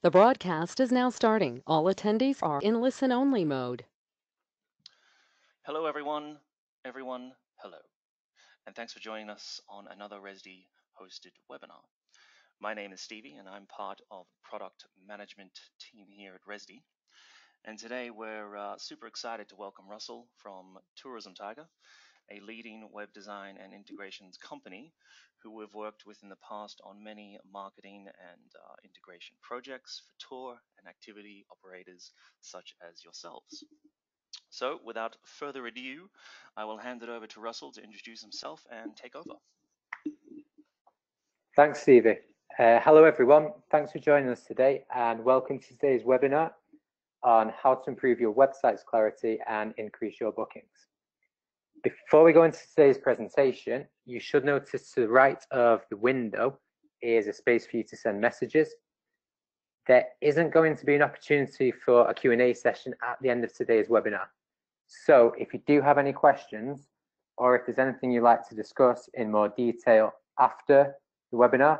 The broadcast is now starting. All attendees are in listen-only mode. Hello, everyone. Hello. And thanks for joining us on another Rezdy hosted webinar. My name is Stevie, and I'm part of the product management team here at Rezdy. And today we're super excited to welcome Russell from TourismTiger, a leading web design and integrations company who we've worked with in the past on many marketing and integration projects for tour and activity operators such as yourselves. So without further ado, I will hand it over to Russell to introduce himself and take over. Thanks, Stevie. Hello, everyone. Thanks for joining us today, and welcome to today's webinar on how to improve your website's clarity and increase your bookings. Before we go into today's presentation, you should notice to the right of the window is a space for you to send messages. There isn't going to be an opportunity for a Q&A session at the end of today's webinar. So if you do have any questions, or if there's anything you'd like to discuss in more detail after the webinar,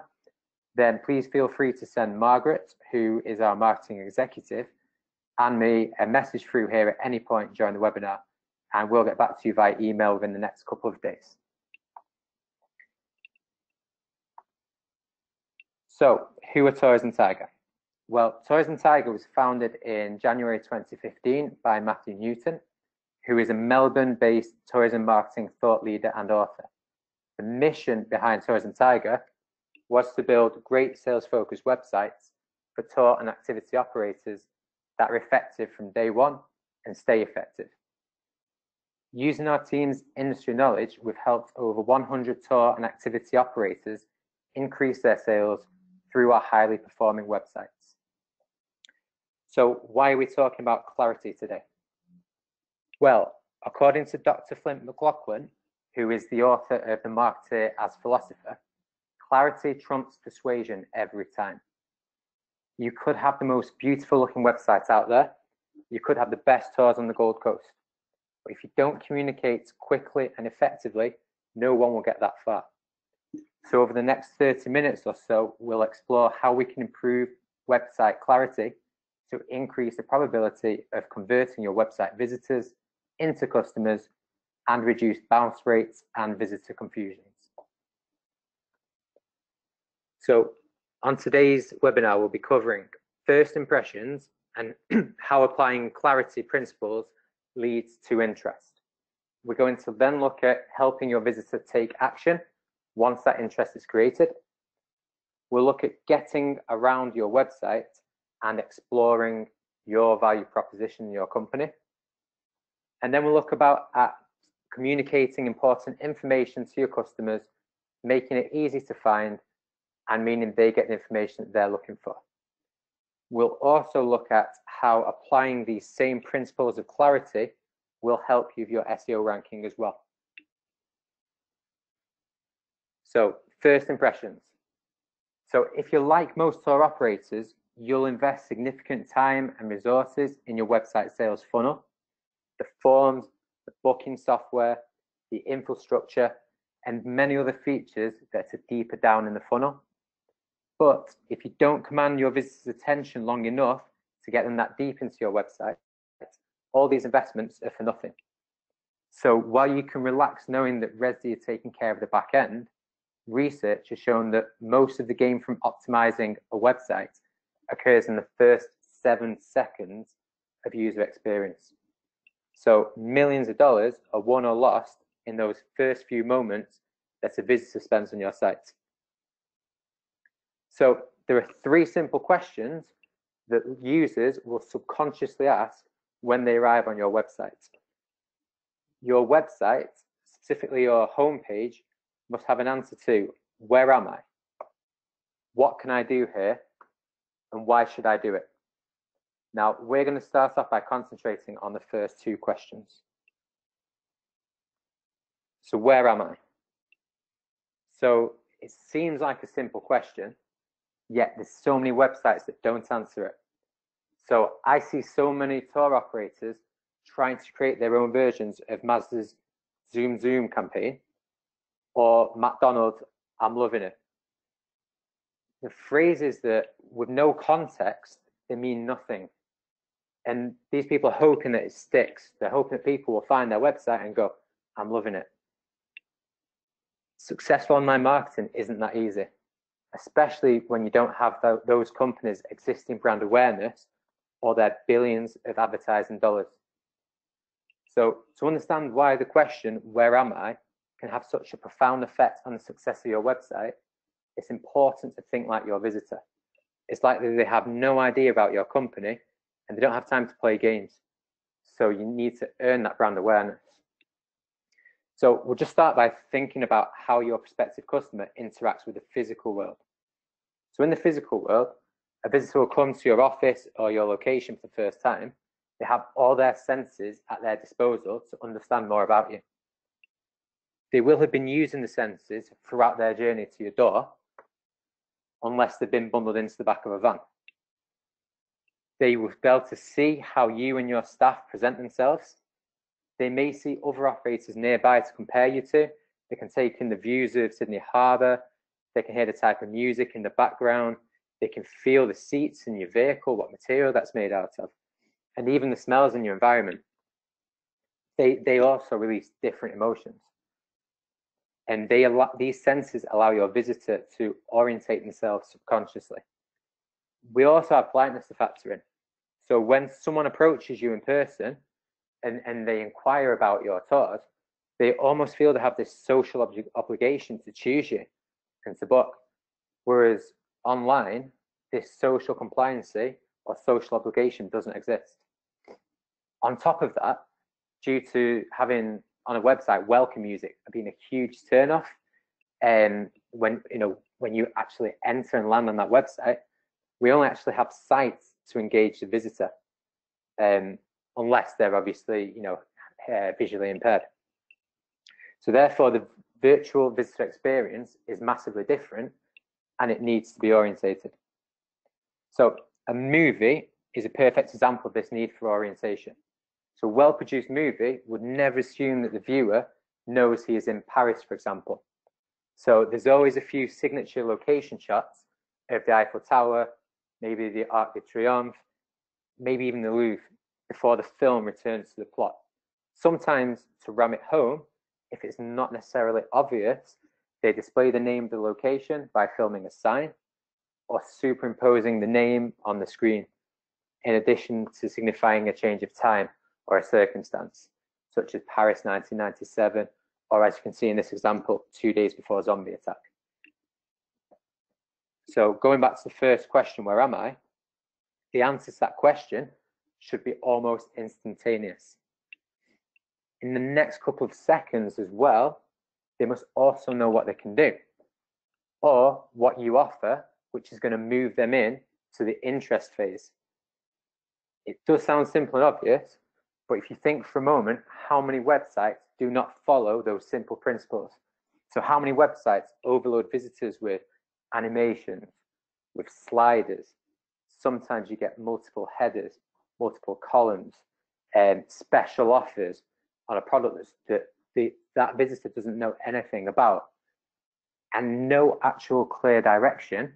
then please feel free to send Margaret, who is our marketing executive, and me a message through here at any point during the webinar, and we'll get back to you via email within the next couple of days. So, who are TourismTiger? Well, TourismTiger was founded in January 2015 by Matthew Newton, who is a Melbourne-based tourism marketing thought leader and author. The mission behind TourismTiger was to build great sales-focused websites for tour and activity operators that are effective from day one and stay effective. Using our team's industry knowledge, we've helped over 100 tour and activity operators increase their sales through our highly performing websites. So why are we talking about clarity today? Well, according to Dr. Flint McLaughlin, who is the author of The Marketer as Philosopher, clarity trumps persuasion every time. You could have the most beautiful looking websites out there. You could have the best tours on the Gold Coast. But if you don't communicate quickly and effectively, no one will get that far. So over the next 30 minutes or so, we'll explore how we can improve website clarity to increase the probability of converting your website visitors into customers and reduce bounce rates and visitor confusions. So on today's webinar, we'll be covering first impressions and how applying clarity principles leads to interest. We're going to then look at helping your visitor take action once that interest is created. We'll look at getting around your website and exploring your value proposition in your company. And then we'll look at communicating important information to your customers, making it easy to find, and meaning they get the information that they're looking for. We'll also look at how applying these same principles of clarity will help you with your SEO ranking as well. So, first impressions. So if you're like most tour operators, you'll invest significant time and resources in your website sales funnel, the forms, the booking software, the infrastructure, and many other features that are deeper down in the funnel. But if you don't command your visitors' attention long enough to get them that deep into your website, all these investments are for nothing. So while you can relax knowing that Rezdy is taking care of the back end, research has shown that most of the gain from optimizing a website occurs in the first 7 seconds of user experience. So millions of dollars are won or lost in those first few moments that a visitor spends on your site. So there are 3 simple questions that users will subconsciously ask when they arrive on your website. Your website, specifically your homepage, must have an answer to: where am I? What can I do here? And why should I do it? Now, we're going to start off by concentrating on the first 2 questions. So where am I? So it seems like a simple question, yet there's so many websites that don't answer it. So I see so many tour operators trying to create their own versions of Mazda's Zoom Zoom campaign or McDonald's I'm loving it. the phrases that with no context, they mean nothing. And these people are hoping that it sticks. They're hoping that people will find their website and go, I'm loving it. Successful online marketing isn't that easy, especially when you don't have those companies' existing brand awareness or their billions of advertising dollars. So to understand why the question, where am I, can have such a profound effect on the success of your website, it's important to think like your visitor. It's likely they have no idea about your company and they don't have time to play games. So you need to earn that brand awareness. So we'll just start by thinking about how your prospective customer interacts with the physical world. So in the physical world, a visitor will come to your office or your location for the first time. They have all their senses at their disposal to understand more about you. They will have been using the senses throughout their journey to your door, unless they've been bundled into the back of a van. They will be able to see how you and your staff present themselves. They may see other operators nearby to compare you to. They can take in the views of Sydney Harbour. They can hear the type of music in the background. They can feel the seats in your vehicle, what material that's made out of, and even the smells in your environment. They also release different emotions. And these senses allow your visitor to orientate themselves subconsciously. We also have politeness to factor in. So when someone approaches you in person and they inquire about your tours, they almost feel they have this social obligation to choose you and to book. Whereas online, this social compliancy or social obligation doesn't exist. On top of that, due to having on a website welcome music being a huge turnoff, and when you actually enter and land on that website, we only actually have sites to engage the visitor, unless they're obviously visually impaired. So therefore, the virtual visitor experience is massively different, and it needs to be orientated. So a movie is a perfect example of this need for orientation. So a well-produced movie would never assume that the viewer knows he is in Paris, for example. So there's always a few signature location shots of the Eiffel Tower, maybe the Arc de Triomphe, maybe even the Louvre, before the film returns to the plot. Sometimes to ram it home, if it's not necessarily obvious, they display the name of the location by filming a sign or superimposing the name on the screen, in addition to signifying a change of time or a circumstance, such as Paris 1997, or as you can see in this example, 2 days before a zombie attack. So going back to the first question, where am I? The answer to that question should be almost instantaneous. In the next couple of seconds as well, they must also know what they can do, or what you offer, which is going to move them in to the interest phase. It does sound simple and obvious, but if you think for a moment, how many websites do not follow those simple principles? So how many websites overload visitors with animations, with sliders? Sometimes you get multiple headers, multiple columns, and special offers on a product that visitor doesn't know anything about, and no actual clear direction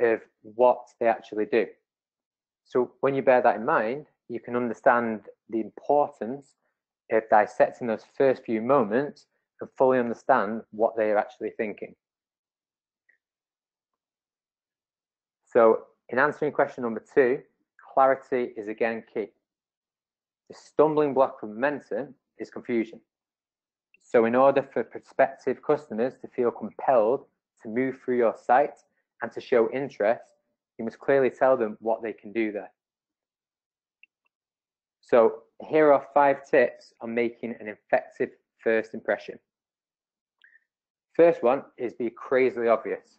of what they actually do. So when you bear that in mind, you can understand the importance of dissecting those first few moments and fully understand what they are actually thinking. So in answering question number 2, clarity is again key. The stumbling block of momentum is confusion. So in order for prospective customers to feel compelled to move through your site and to show interest, you must clearly tell them what they can do there. So here are 5 tips on making an effective first impression. First one is be crazily obvious.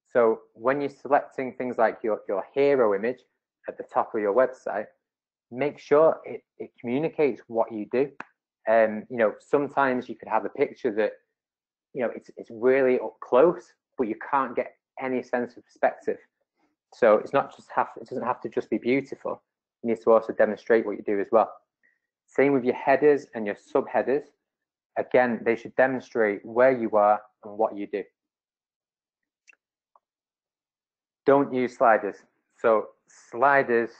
So when you're selecting things like your hero image at the top of your website, make sure it communicates what you do. Sometimes you could have a picture that, it's really up close, but you can't get any sense of perspective. So it doesn't have to just be beautiful. You need to also demonstrate what you do as well. Same with your headers and your subheaders. Again, they should demonstrate where you are and what you do. Don't use sliders. So sliders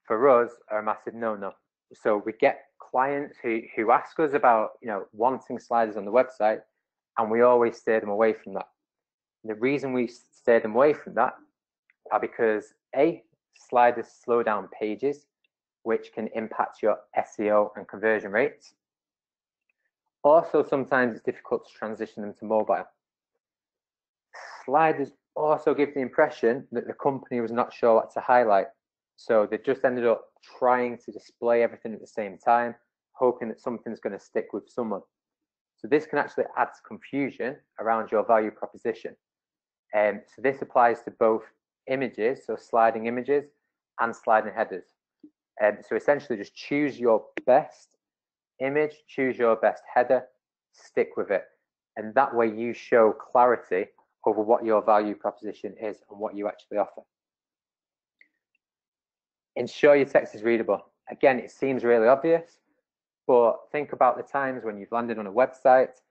for us are a massive no-no. So we get clients who ask us about, wanting sliders on the website, and we always steer them away from that. And the reason we steer them away from that are because sliders slow down pages, which can impact your SEO and conversion rates. Also, sometimes it's difficult to transition them to mobile. Sliders also give the impression that the company was not sure what to highlight. So they just ended up trying to display everything at the same time, hoping that something's going to stick with someone. So this can actually add confusion around your value proposition. So this applies to both images, so sliding images, and sliding headers. So essentially just choose your best image, choose your best header, stick with it. And that way you show clarity over what your value proposition is and what you actually offer. Ensure your text is readable. Again, it seems really obvious, but think about the times when you've landed on a website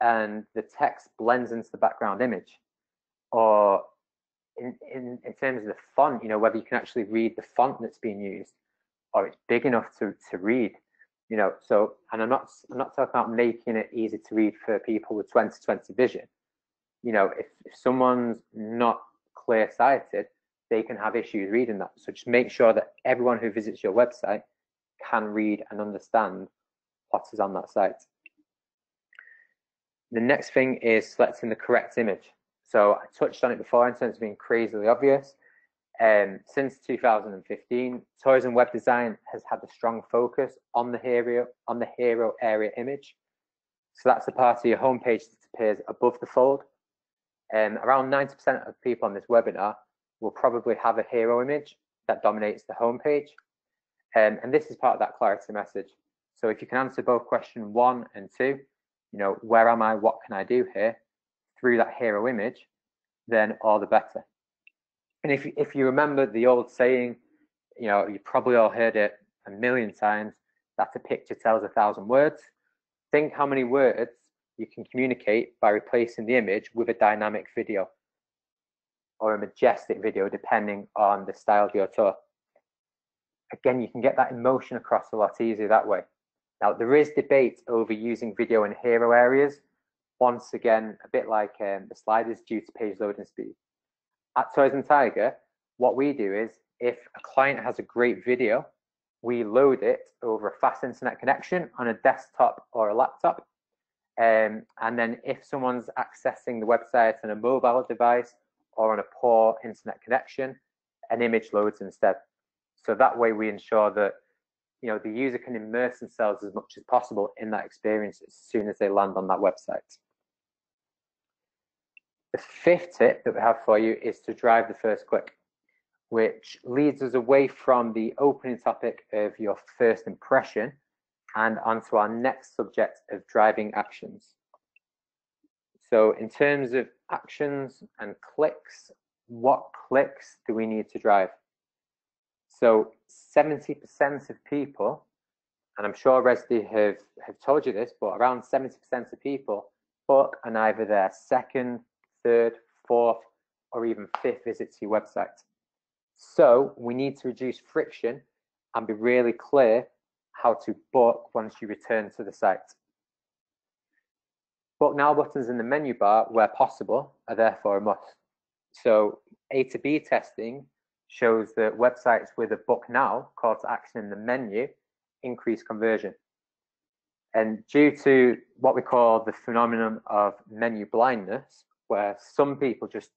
and the text blends into the background image, or in terms of the font, whether you can actually read the font that's being used, or it's big enough to read, So, and I'm not talking about making it easy to read for people with 20/20 vision. If someone's not clear-sighted, they can have issues reading that. So just make sure that everyone who visits your website can read and understand what is on that site. The next thing is selecting the correct image. So I touched on it before in terms of being crazily obvious. Since 2015, tourism web design has had a strong focus on the hero area image. So that's the part of your homepage that appears above the fold. Around 90% of people on this webinar will probably have a hero image that dominates the homepage. And this is part of that clarity message. So if you can answer both question 1 and 2, where am I, what can I do here, through that hero image, then all the better. And if you remember the old saying, you probably all heard it a million times, that a picture tells 1,000 words. Think how many words you can communicate by replacing the image with a dynamic video or a majestic video, depending on the style of your tour. Again, you can get that emotion across a lot easier that way. Now, there is debate over using video in hero areas. Once again, a bit like the sliders, due to page loading speed. At Tourism Tiger, what we do is, if a client has a great video, we load it over a fast internet connection on a desktop or a laptop. And then if someone's accessing the website on a mobile device or on a poor internet connection, an image loads instead. So that way we ensure that the user can immerse themselves as much as possible in that experience as soon as they land on that website. The 5th tip that we have for you is to drive the first click, which leads us away from the opening topic of your first impression and onto our next subject of driving actions. So in terms of actions and clicks, what clicks do we need to drive? So 70% of people, and I'm sure Rezdy have told you this, but around 70% of people book on either their second, third, fourth, or even 5th visit to your website. So we need to reduce friction and be really clear how to book once you return to the site. Book now buttons in the menu bar, where possible, are therefore a must. So A to B testing shows that websites with a book now call to action in the menu increase conversion. And due to what we call the phenomenon of menu blindness, where some people just,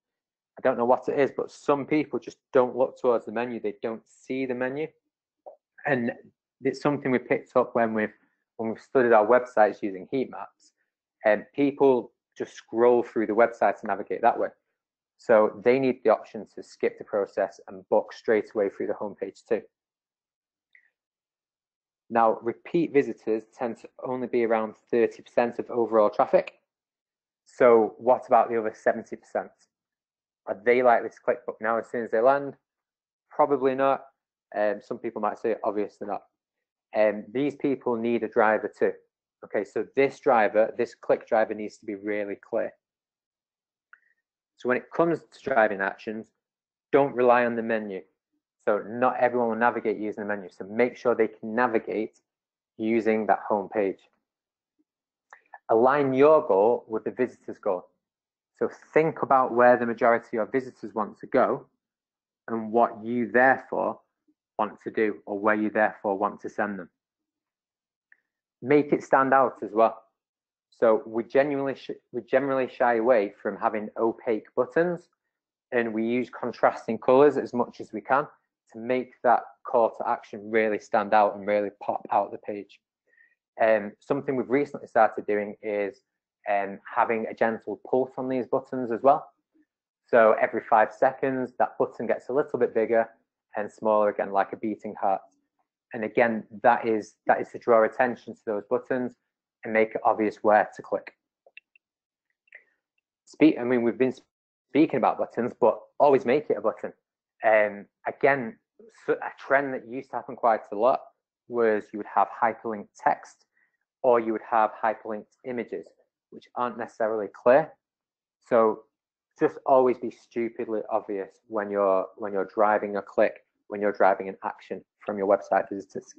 I don't know what it is, but some people just don't look towards the menu, they don't see the menu. And it's something we picked up when we've studied our websites using heat maps, and people just scroll through the website to navigate that way. So they need the option to skip the process and book straight away through the homepage too. Now, repeat visitors tend to only be around 30% of overall traffic. So what about the other 70%? Are they likely to click book now as soon as they land? Probably not. Some people might say, obviously not. These people need a driver too. Okay, so this click driver needs to be really clear. So when it comes to driving actions, don't rely on the menu. So not everyone will navigate using the menu. So make sure they can navigate using that home page. Align your goal with the visitor's goal. So think about where the majority of your visitors want to go and what you therefore want to do, or where you therefore want to send them. Make it stand out as well. So we generally shy away from having opaque buttons, and we use contrasting colors as much as we can to make that call to action really stand out and really pop out the page. Something we've recently started doing is having a gentle pulse on these buttons as well. So every 5 seconds, that button gets a little bit bigger and smaller again, like a beating heart. And again, that is to draw attention to those buttons and make it obvious where to click. I mean, we've been speaking about buttons, but always make it a button. Again, so a trend that used to happen quite a lot was you would have hyperlinked text, or you would have hyperlinked images, which aren't necessarily clear. So just always be stupidly obvious when you're driving a click, when you're driving an action from your website visitors.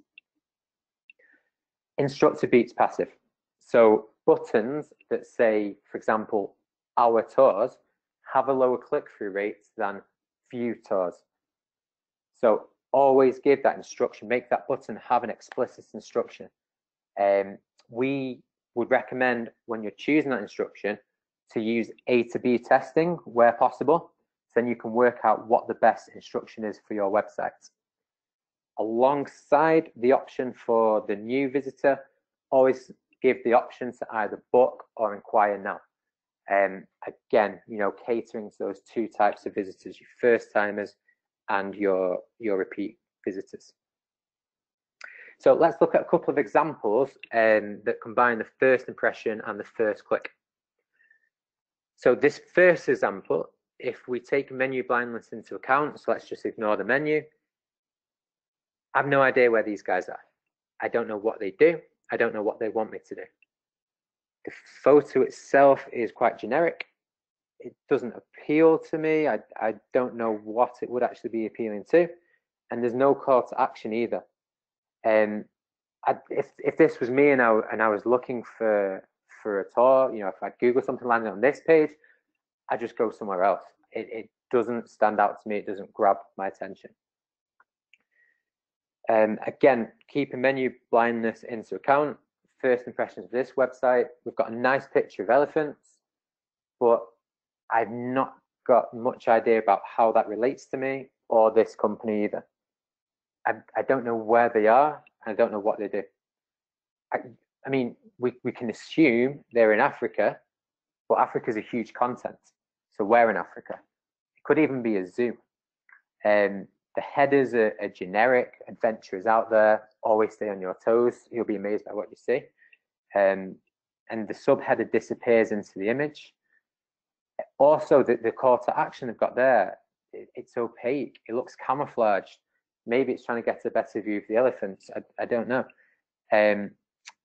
Instructive beats passive. So buttons that say, for example, our tours, have a lower click-through rate than view tours. So always give that instruction, make that button have an explicit instruction. We would recommend when you're choosing that instruction to use A to B testing where possible. So then you can work out what the best instruction is for your website. Alongside the option for the new visitor, always give the option to either book or inquire now. Again, catering to those two types of visitors, your first timers and your repeat visitors. So let's look at a couple of examples that combine the first impression and the first click. So this first example, if we take menu blindness into account, so let's just ignore the menu. I have no idea where these guys are. I don't know what they do. I don't know what they want me to do. The photo itself is quite generic. It doesn't appeal to me. I don't know what it would actually be appealing to. And there's no call to action either. If this was me and I was looking for a tour, if I Google something landed on this page, I just go somewhere else. It doesn't stand out to me. It doesn't grab my attention. Again, keeping menu blindness into account. First impressions of this website, we've got a nice picture of elephants, but I've not got much idea about how that relates to me or this company either. I don't know where they are. I don't know what they do. I mean, we can assume they're in Africa, but Africa's a huge continent. So where in Africa? It could even be a zoo. The headers are generic. Adventurers out there, always stay on your toes. You'll be amazed by what you see. And the subheader disappears into the image. Also, the call to action they've got there, it's opaque. It looks camouflaged. Maybe it's trying to get a better view of the elephants. I don't know.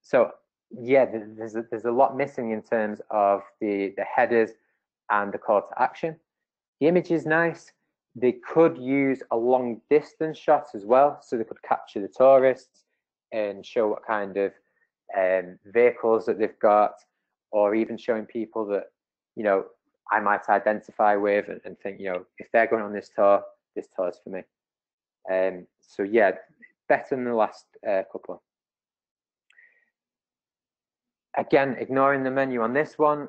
So yeah, there's a lot missing in terms of the headers and the call to action. The image is nice. They could use a long distance shot as well, so they could capture the tourists and show what kind of vehicles that they've got, or even showing people that I might identify with and think if they're going on this tour is for me. So yeah, better than the last couple. Again, ignoring the menu on this one,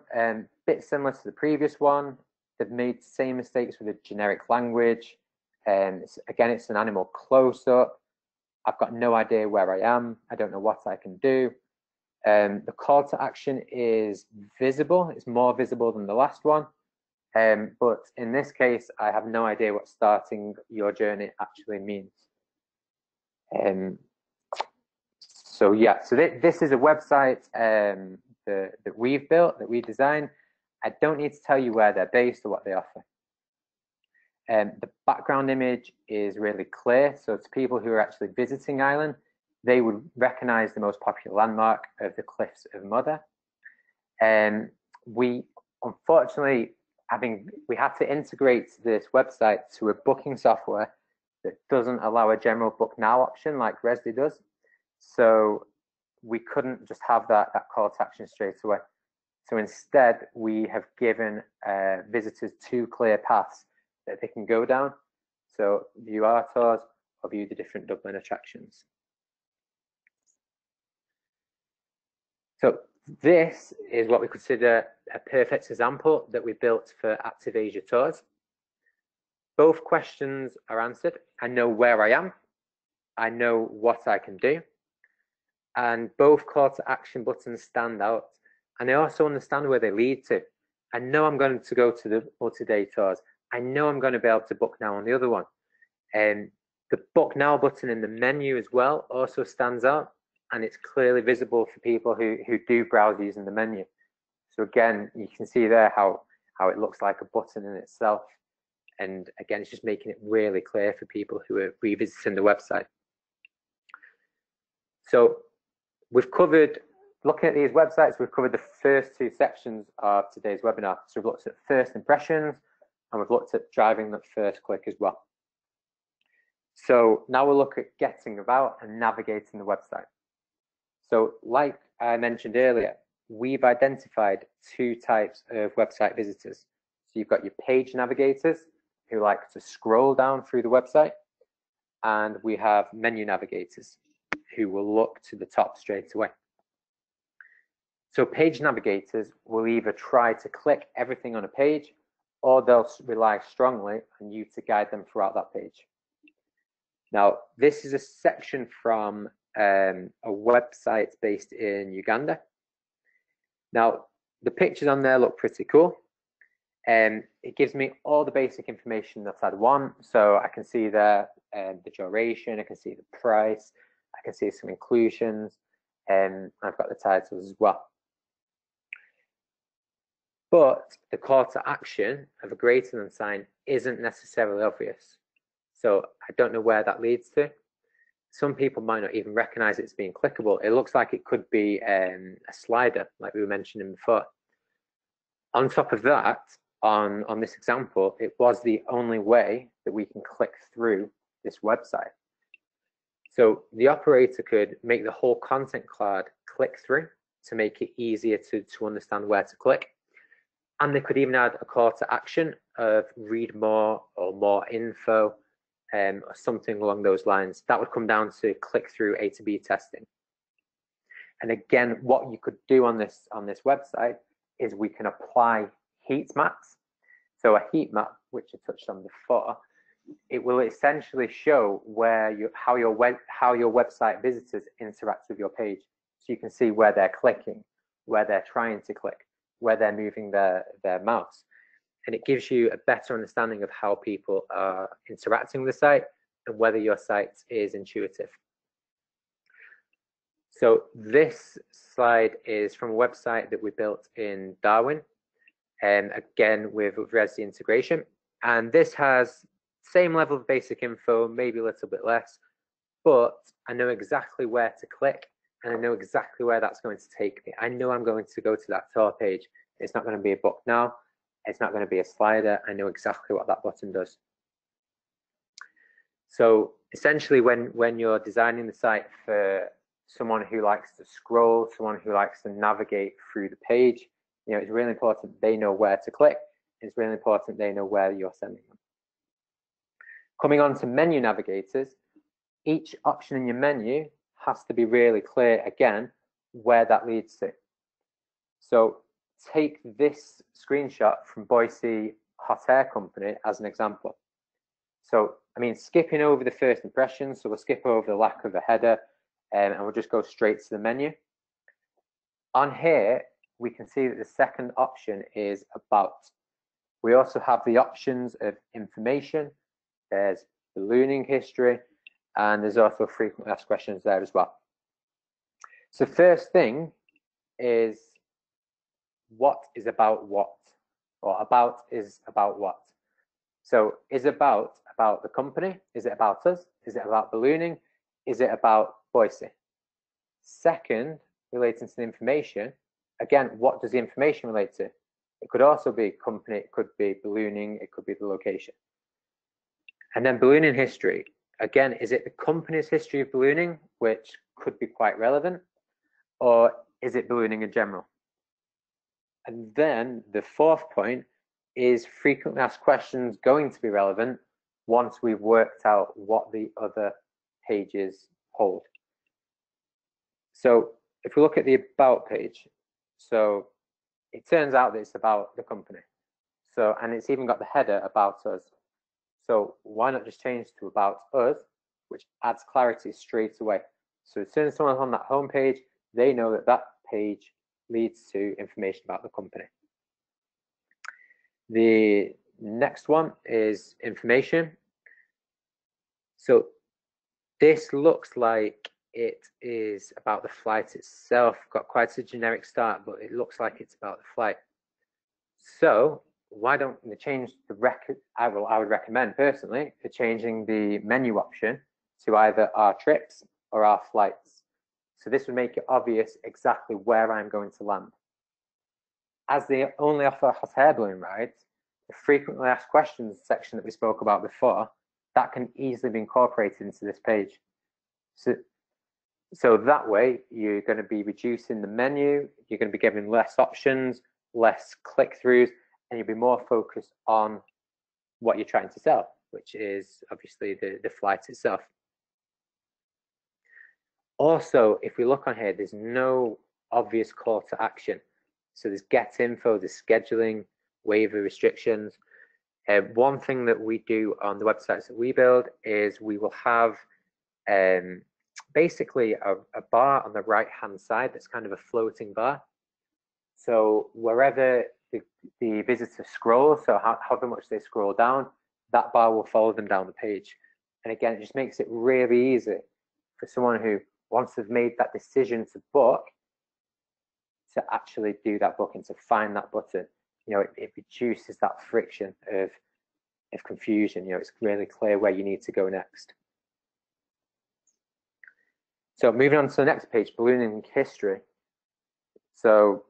bit similar to the previous one. They've made the same mistakes with a generic language. Again, it's an animal close-up. I've got no idea where I am. I don't know what I can do. The call to action is visible. It's more visible than the last one. But in this case, I have no idea what starting your journey actually means. So yeah, so this is a website that we've built, that we designed. I don't need to tell you where they're based or what they offer. The background image is really clear. So to people who are actually visiting Ireland, they would recognize the most popular landmark of the Cliffs of Moher. We, unfortunately, we had to integrate this website to a booking software that doesn't allow a general book now option like Rezdy does. So we couldn't just have that call to action straight away. So instead, we have given visitors 2 clear paths that they can go down. So view our tours or view the different Dublin attractions. So this is what we consider a perfect example that we built for Active Asia Tours. Both questions are answered. I know where I am. I know what I can do. And both call to action buttons stand out. And I also understand where they lead to. I know I'm going to go to the multi-day tours. I know I'm going to be able to book now on the other one. And the book now button in the menu as well also stands out, and it's clearly visible for people who do browse using the menu. So again, you can see there how it looks like a button in itself. And again, it's just making it really clear for people who are revisiting the website. So we've covered, looking at these websites, we've covered the first 2 sections of today's webinar. So we've looked at first impressions, and we've looked at driving that first click as well. So now we'll look at getting about and navigating the website. So like I mentioned earlier, we've identified 2 types of website visitors. So you've got your page navigators who like to scroll down through the website, and we have menu navigators who will look to the top straight away. So page navigators will either try to click everything on a page, or they'll rely strongly on you to guide them throughout that page. Now, this is a section from a website based in Uganda. Now, the pictures on there look pretty cool. It gives me all the basic information that I'd want. So I can see there the duration, I can see the price, I can see some inclusions, and I've got the titles as well. But the call to action of a greater than sign isn't necessarily obvious. So I don't know where that leads to. Some people might not even recognize it's being clickable. It looks like it could be a slider, like we were mentioning before. On top of that, on this example, it was the only way that we can click through this website. So the operator could make the whole content card click through to make it easier to understand where to click. And they could even add a call to action of read more or more info, or something along those lines. That would come down to click through A to B testing. And again, what you could do on this website is we can apply heat maps. So a heat map, which I touched on before, it will essentially show how your website visitors interact with your page. So you can see where they're clicking, where they're trying to click, where they're moving their mouse. And it gives you a better understanding of how people are interacting with the site and whether your site is intuitive. So this slide is from a website that we built in Darwin, and again with Rezdy integration. And this has same level of basic info, maybe a little bit less, but I know exactly where to click, and I know exactly where that's going to take me. I know I'm going to go to that tour page. It's not going to be a book now. It's not going to be a slider. I know exactly what that button does. So essentially, when you're designing the site for someone who likes to scroll, someone who likes to navigate through the page, it's really important they know where to click. It's really important they know where you're sending them. Coming on to menu navigators, each option in your menu has to be really clear, again, where that leads to. So take this screenshot from Boise Hot Air Company as an example. So, skipping over the first impression, so we'll skip over the lack of a header, and we'll just go straight to the menu. On here, we can see that the second option is about. We also have the options of information, there's ballooning history, and there's also frequently asked questions there as well. So first thing is, what is about what? Or about is about what? So is about the company? Is it about us? Is it about ballooning? Is it about Boise? Second, relating to the information, again, what does the information relate to? It could also be company, it could be ballooning, it could be the location. And then ballooning history. Again, is it the company's history of ballooning, which could be quite relevant, or is it ballooning in general? And then the fourth point is frequently asked questions going to be relevant once we've worked out what the other pages hold. So if we look at the about page, so it turns out that it's about the company. So, and it's even got the header about us. So why not just change to about us, which adds clarity straight away. So as soon as someone's on that home page, they know that that page leads to information about the company. The next one is information. So this looks like it is about the flight itself. Got quite a generic start, but it looks like it's about the flight. So why don't we change the I would recommend personally for changing the menu option to either our trips or our flights. So this would make it obvious exactly where I'm going to land. As they only offer hot air balloon rides, the frequently asked questions section that we spoke about before, that can easily be incorporated into this page. So that way you're going to be reducing the menu, you're going to be giving less options, less click-throughs, and you'll be more focused on what you're trying to sell, which is obviously the flight itself. Also, if we look on here, there's no obvious call to action. So there's get info, there's scheduling, waiver restrictions. One thing that we do on the websites that we build is we will have basically a bar on the right hand side that's kind of a floating bar. So wherever the visitor scrolls, so however much they scroll down, that bar will follow them down the page. And again, it just makes it really easy for someone who once they've made that decision to book, to actually do that booking, to find that button. You know, it reduces that friction of confusion. You know, it's really clear where you need to go next. So moving on to the next page, ballooning history. So,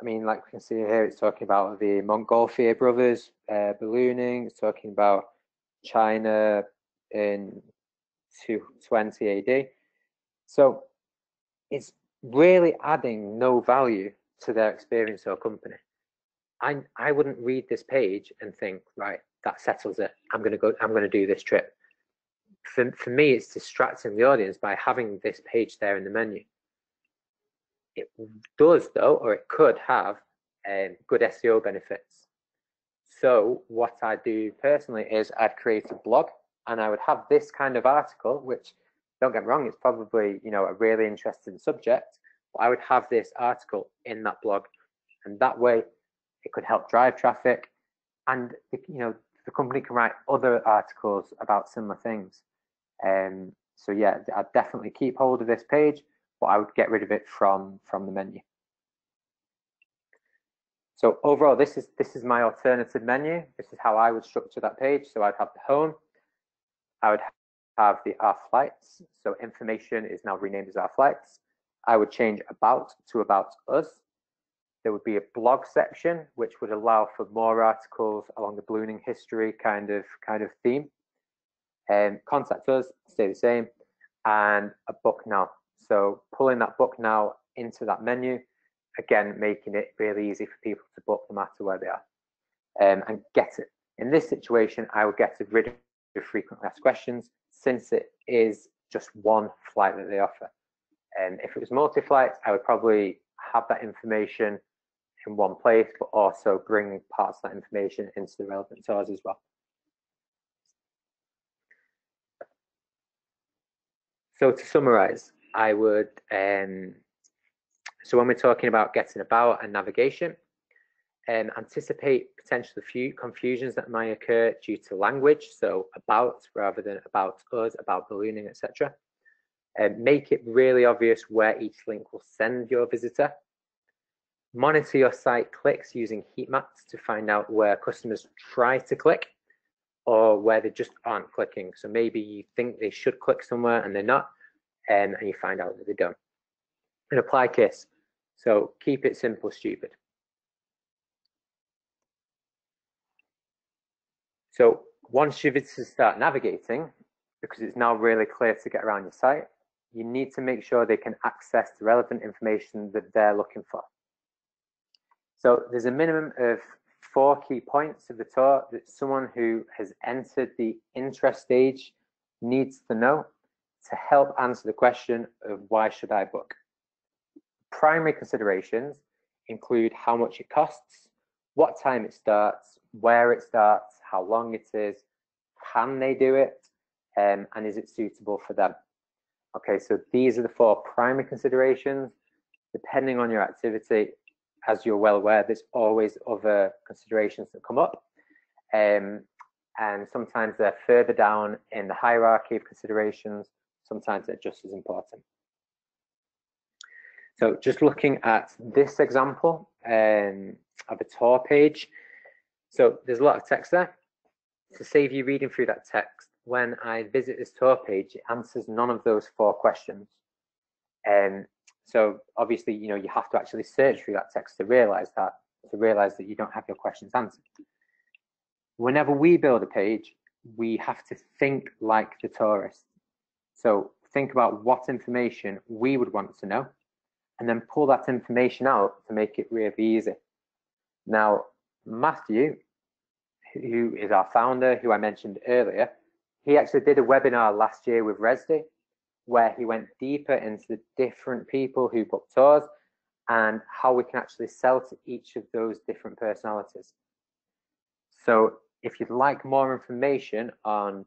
I mean, like we can see here, it's talking about the Montgolfier brothers ballooning. It's talking about China in 220 AD. So it's really adding no value to their experience or company. I wouldn't read this page and think, right, that settles it. I'm going to do this trip. For me, it's distracting the audience by having this page there in the menu. It does though, or it could have good SEO benefits. So what I do personally is I'd create a blog and I would have this kind of article, which don't get me wrong, it's probably, you know, a really interesting subject, but I would have this article in that blog, and that way it could help drive traffic, and you know, the company can write other articles about similar things. So yeah, I'd definitely keep hold of this page, but I would get rid of it from the menu. So overall, this is my alternative menu. This is how I would structure that page. So I'd have the home, I would have our flights. So information is now renamed as our flights. I would change about to about us. There would be a blog section, which would allow for more articles along the ballooning history kind of theme. Contact us, stay the same, and a book now. So pulling that book now into that menu, again, making it really easy for people to book no matter where they are. And get it. In this situation, I would get rid of frequently asked questions, since it is just one flight that they offer. If it was multi-flights, I would probably have that information in one place, but also bring parts of that information into the relevant tours as well. So to summarize, I would, so when we're talking about getting about and navigation, anticipate potential confusions that might occur due to language, so about rather than about us, about ballooning, etc. Make it really obvious where each link will send your visitor. Monitor your site clicks using heat maps to find out where customers try to click or where they just aren't clicking. So maybe you think they should click somewhere and they're not, and you find out that they don't. And apply KISS. So keep it simple, stupid. So once your visitors start navigating, because it's now really clear to get around your site, you need to make sure they can access the relevant information that they're looking for. So there's a minimum of 4 key points of the tour that someone who has entered the interest stage needs to know to help answer the question of why should I book. Primary considerations include how much it costs, what time it starts, where it starts, how long it is, can they do it, and is it suitable for them. Okay, so these are the 4 primary considerations. Depending on your activity, as you're well aware, there's always other considerations that come up, and sometimes they're further down in the hierarchy of considerations, sometimes they're just as important. So just looking at this example of a tour page, so there's a lot of text there. To save you reading through that text, when I visit this tour page, it answers none of those 4 questions. So obviously, you have to actually search through that text to realize that you don't have your questions answered. Whenever we build a page, we have to think like the tourist. So think about what information we would want to know, and then pull that information out to make it really easy. Now, Matthew, who is our founder, who I mentioned earlier, he actually did a webinar last year with Rezdy, where he went deeper into the different people who book tours and how we can actually sell to each of those different personalities. So if you'd like more information on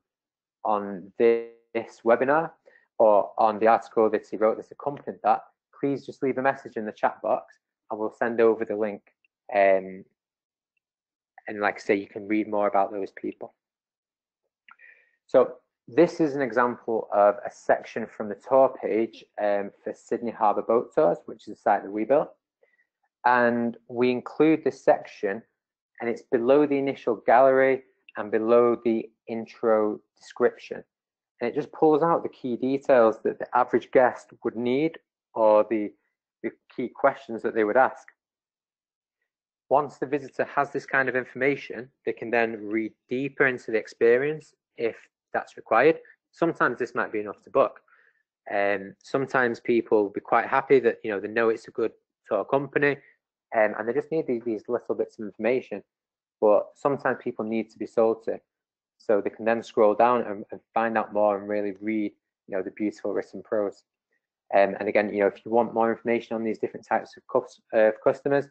this webinar or on the article that he wrote that's accompanied that, please just leave a message in the chat box and we'll send over the link. And like I say, you can read more about those people. So this is an example of a section from the tour page for Sydney Harbour Boat Tours, which is a site that we built. And we include this section, and it's below the initial gallery and below the intro description. And it just pulls out the key details that the average guest would need, or the key questions that they would ask. Once the visitor has this kind of information, they can then read deeper into the experience if that's required. Sometimes this might be enough to book. Sometimes people will be quite happy that they know it's a good tour company, and they just need these little bits of information. But sometimes people need to be sold to, so they can then scroll down and find out more and really read the beautiful written prose. And again, if you want more information on these different types of customers,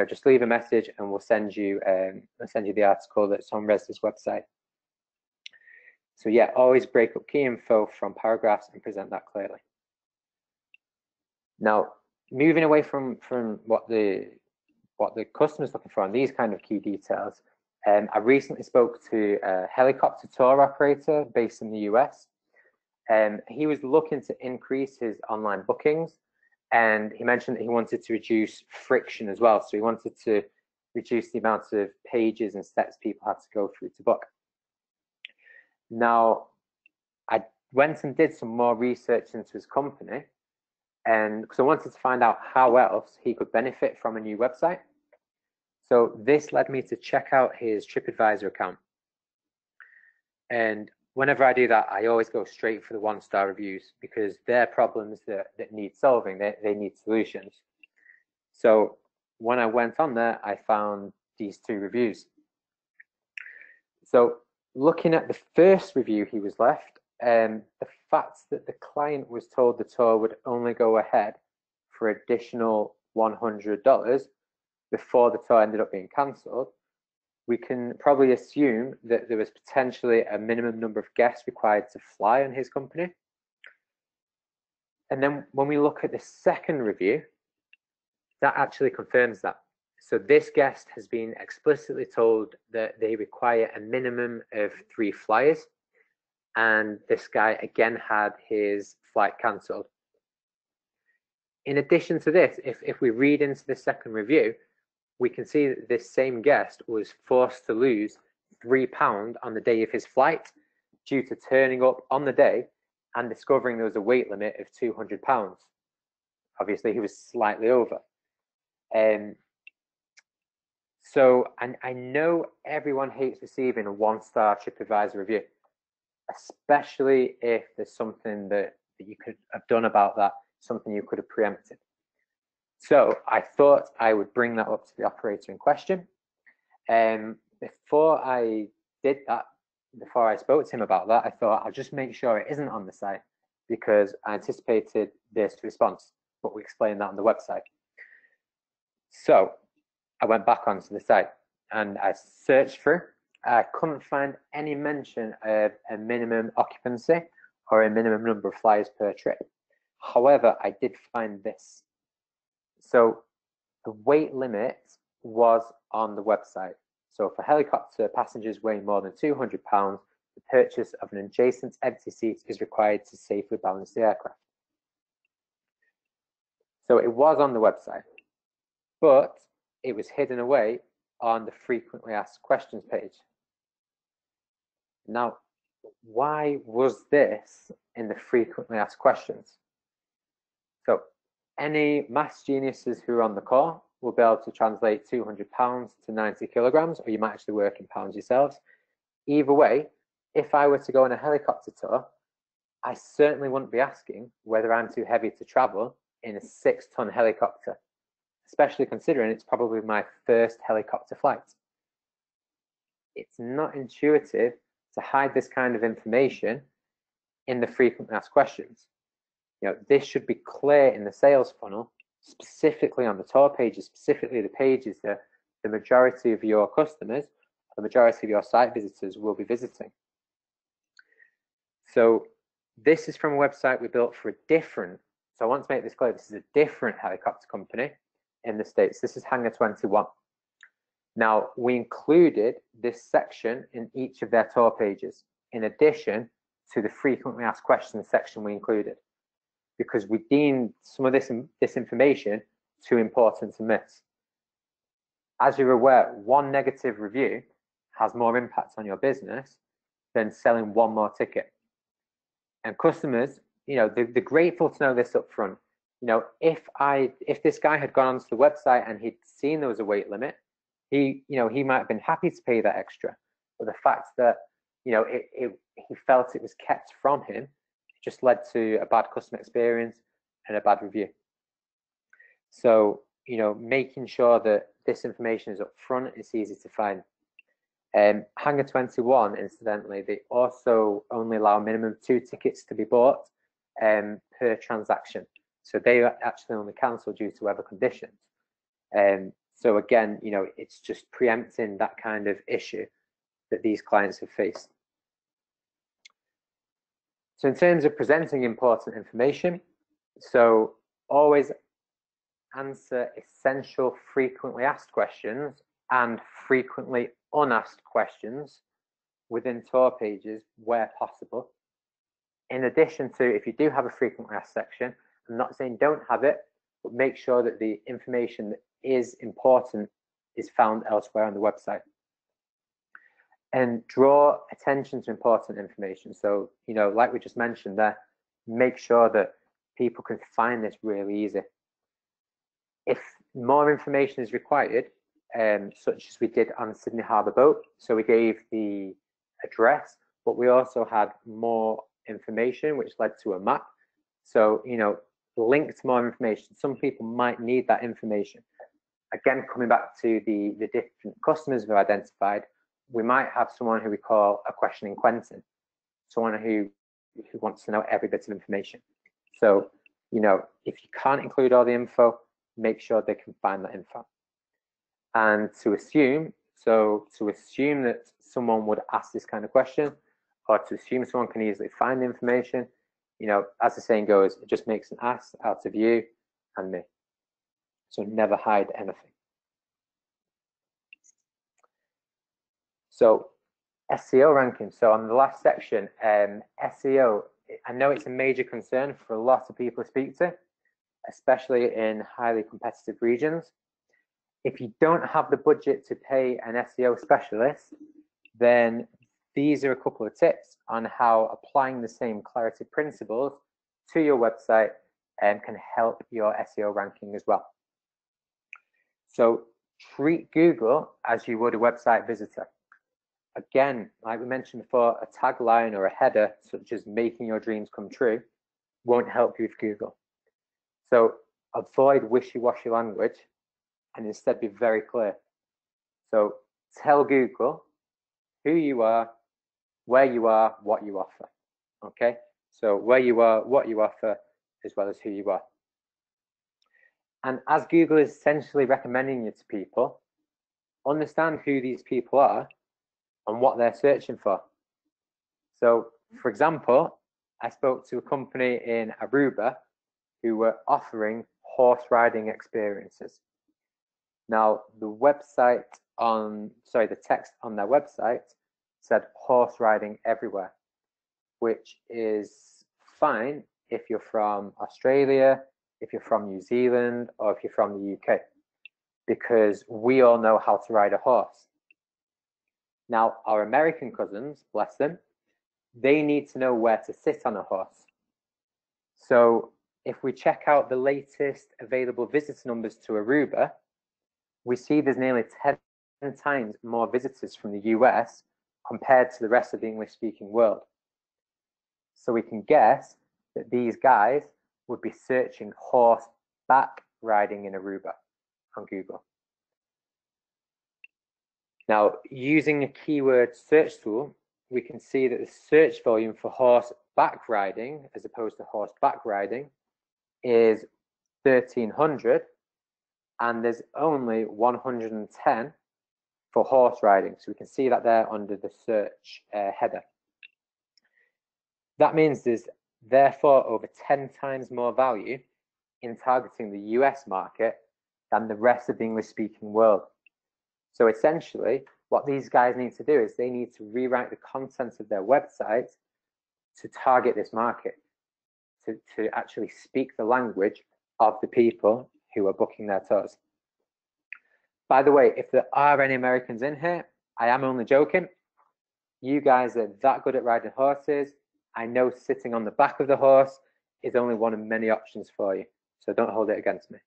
just leave a message and we'll send you the article that's on Rezdy's website. So yeah, always break up key info from paragraphs and present that clearly. Now, moving away from what the customer's looking for on these kind of key details, I recently spoke to a helicopter tour operator based in the US. He was looking to increase his online bookings, and he mentioned that he wanted to reduce friction as well. So he wanted to reduce the amount of pages and steps people had to go through to book. Now, I went and did some more research into his company, and because I wanted to find out how else he could benefit from a new website. So this led me to check out his TripAdvisor account. And whenever I do that, I always go straight for the 1-star reviews, because they're problems that need solving. They need solutions. So when I went on there, I found these 2 reviews. So looking at the first review he was left, the fact that the client was told the tour would only go ahead for additional $100 before the tour ended up being cancelled, we can probably assume that there was potentially a minimum number of guests required to fly on his company. And then when we look at the second review, that actually confirms that. So this guest has been explicitly told that they require a minimum of 3 flyers, and this guy again had his flight cancelled. In addition to this, if we read into the second review, we can see that this same guest was forced to lose £3 on the day of his flight due to turning up on the day and discovering there was a weight limit of £200. Obviously, he was slightly over. So, and I know everyone hates receiving a 1-star TripAdvisor review, especially if there's something that you could have done about that, something you could have preempted. So I thought I would bring that up to the operator in question. Before I did that, before I spoke to him about that, I thought I'll just make sure it isn't on the site, because I anticipated this response, but we explained that on the website. So I went back onto the site and I searched through. I couldn't find any mention of a minimum occupancy or a minimum number of flyers per trip. However, I did find this. So the weight limit was on the website. So for helicopter passengers weighing more than 200 pounds, the purchase of an adjacent empty seat is required to safely balance the aircraft. So it was on the website, but it was hidden away on the frequently asked questions page. Now, why was this in the frequently asked questions? So any maths geniuses who are on the call will be able to translate 200 pounds to 90 kilograms, or you might actually work in pounds yourselves. Either way, if I were to go on a helicopter tour, I certainly wouldn't be asking whether I'm too heavy to travel in a 6-ton helicopter, especially considering it's probably my first helicopter flight. It's not intuitive to hide this kind of information in the frequently asked questions. This should be clear in the sales funnel, specifically on the tour pages, specifically the pages that the majority of your customers, the majority of your site visitors will be visiting. So this is from a website we built for a different, so I want to make this clear, this is a different helicopter company in the States. This is Hangar 21. Now, we included this section in each of their tour pages, in addition to the frequently asked questions section we included, because we deemed some of this information too important to miss. As you're aware, one negative review has more impact on your business than selling one more ticket. And customers, they're grateful to know this up front. If this guy had gone onto the website and he'd seen there was a weight limit, he might have been happy to pay that extra. But the fact that, he felt it was kept from him, just led to a bad customer experience and a bad review. So, making sure that this information is up front, it's easy to find. Hangar 21, incidentally, they also only allow minimum 2 tickets to be bought per transaction. So they actually only cancel due to weather conditions. So again, it's just preempting that kind of issue that these clients have faced. So in terms of presenting important information, so always answer essential frequently asked questions and frequently unasked questions within tour pages where possible. In addition to, if you do have a frequently asked section, I'm not saying don't have it, but make sure that the information that is important is found elsewhere on the website. And draw attention to important information. So, like we just mentioned there, make sure that people can find this really easy. If more information is required, such as we did on Sydney Harbour Boat, so we gave the address, but we also had more information, which led to a map. So, link to more information. Some people might need that information. Again, coming back to the different customers we've identified, we might have someone who we call a questioning Quentin, someone who wants to know every bit of information. So, if you can't include all the info, make sure they can find that info. And to assume that someone would ask this kind of question, or to assume someone can easily find the information, as the saying goes, it just makes an ass out of you and me. So never hide anything. So SEO ranking. So on the last section, SEO, I know it's a major concern for a lot of people to speak to, especially in highly competitive regions. If you don't have the budget to pay an SEO specialist, then these are a couple of tips on how applying the same clarity principles to your website can help your SEO ranking as well. So treat Google as you would a website visitor. Again, like we mentioned before, a tagline or a header such as "making your dreams come true" won't help you with Google. So avoid wishy-washy language and instead be very clear. So tell Google who you are, where you are, what you offer. Okay, so where you are, what you offer, as well as who you are. And as Google is essentially recommending you to people, understand who these people are and what they're searching for. So, for example, I spoke to a company in Aruba who were offering horse riding experiences. Now, the text on their website said horse riding everywhere, which is fine if you're from Australia, if you're from New Zealand, or if you're from the UK, because we all know how to ride a horse. Now, our American cousins, bless them, they need to know where to sit on a horse. So if we check out the latest available visitor numbers to Aruba, we see there's nearly 10 times more visitors from the US compared to the rest of the English-speaking world. So we can guess that these guys would be searching horseback riding in Aruba on Google. Now, using a keyword search tool, we can see that the search volume for horseback riding, as opposed to horseback riding, is 1,300, and there's only 110 for horse riding. So we can see that there under the search header. That means there's therefore over 10 times more value in targeting the US market than the rest of the English-speaking world. So essentially, what these guys need to do is they need to rewrite the content of their website to target this market, to actually speak the language of the people who are booking their tours. By the way, if there are any Americans in here, I am only joking. You guys are that good at riding horses. I know sitting on the back of the horse is only one of many options for you, so don't hold it against me.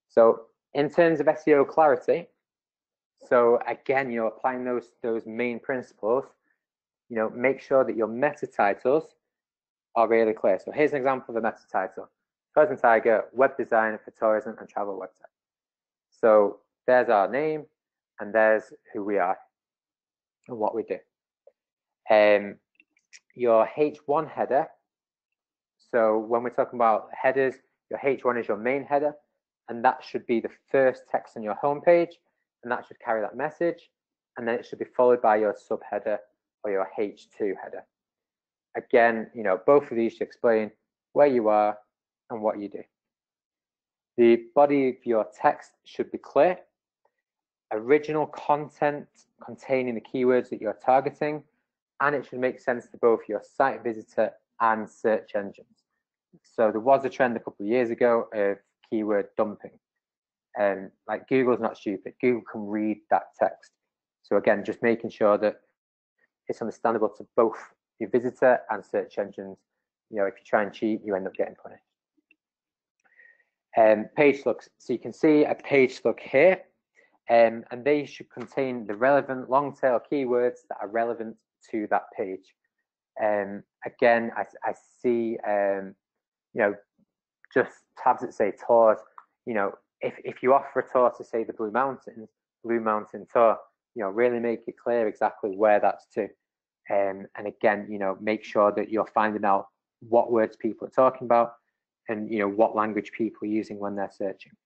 So in terms of SEO clarity, so again, you're applying those main principles. Make sure that your meta titles are really clear. So here's an example of a meta title: Tourism Tiger, web design for tourism and travel website. So there's our name, and there's who we are and what we do. Your H1 header. So when we're talking about headers, your H1 is your main header, and that should be the first text on your homepage, and that should carry that message, and then it should be followed by your subheader or your H2 header. Again, both of these should explain where you are and what you do. The body of your text should be clear. Original content containing the keywords that you're targeting, and it should make sense to both your site visitor and search engines. So there was a trend a couple of years ago of keyword dumping. Like Google's not stupid. Google can read that text. So again, just making sure that it's understandable to both your visitor and search engines. If you try and cheat, you end up getting punished. Page looks. So you can see a page look here, and they should contain the relevant long tail keywords that are relevant to that page. Again, I see, just tabs that say tours. If you offer a tour to, say, the Blue Mountain tour, really make it clear exactly where that's to. And again, make sure that you're finding out what words people are talking about and, what language people are using when they're searching.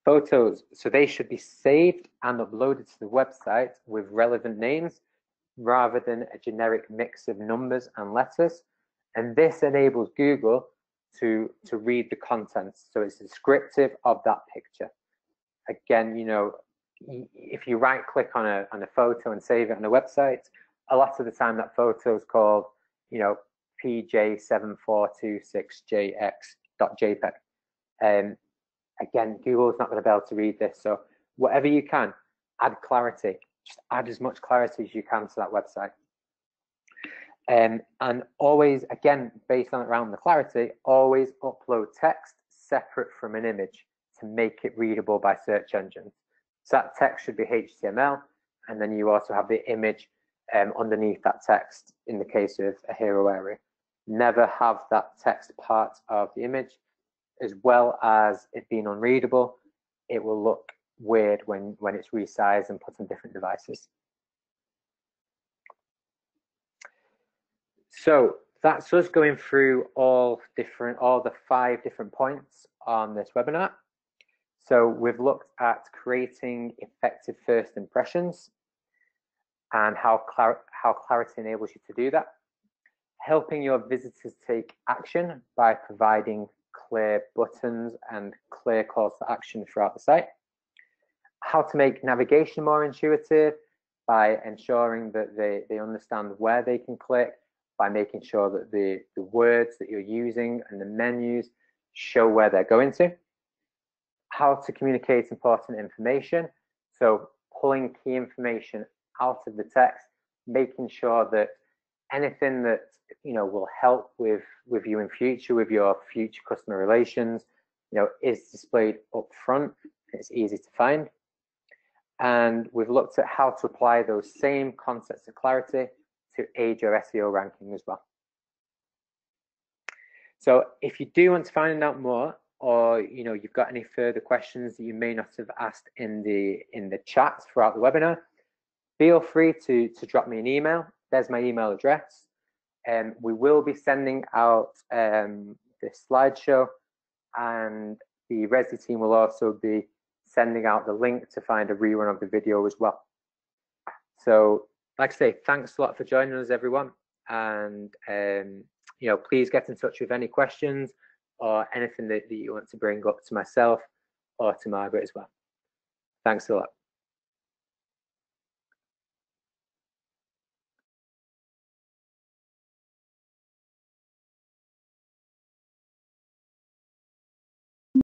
Photos, so they should be saved and uploaded to the website with relevant names rather than a generic mix of numbers and letters. And this enables Google to read the content. So it's descriptive of that picture. Again, if you right click on a photo and save it on a website, a lot of the time that photo is called, PJ7426JX.jpg. Again, Google's not going to be able to read this. So whatever you can, add clarity. Just add as much clarity as you can to that website. And always, again, based on around the clarity, always upload text separate from an image to make it readable by search engines. So that text should be HTML, and then you also have the image underneath that text in the case of a hero area. Never have that text part of the image. As well as it being unreadable, it will look weird when it's resized and put on different devices. So that's us going through all the 5 different points on this webinar. So we've looked at creating effective first impressions and how clarity enables you to do that. Helping your visitors take action by providing clear buttons and clear calls to action throughout the site. How to make navigation more intuitive by ensuring that they understand where they can click, by making sure that the words that you're using and the menus show where they're going to. How to communicate important information, so pulling key information out of the text, making sure that anything that will help with you in future, with your future customer relations, is displayed up front. It's easy to find. And we've looked at how to apply those same concepts of clarity to aid your SEO ranking as well. So if you do want to find out more, or you've got any further questions that you may not have asked in the chat throughout the webinar, feel free to drop me an email. There's my email address. We will be sending out this slideshow, and the Rezdy team will also be sending out the link to find a rerun of the video as well. So like I say, thanks a lot for joining us, everyone. And please get in touch with any questions or anything that you want to bring up to myself or to Margaret as well. Thanks a lot.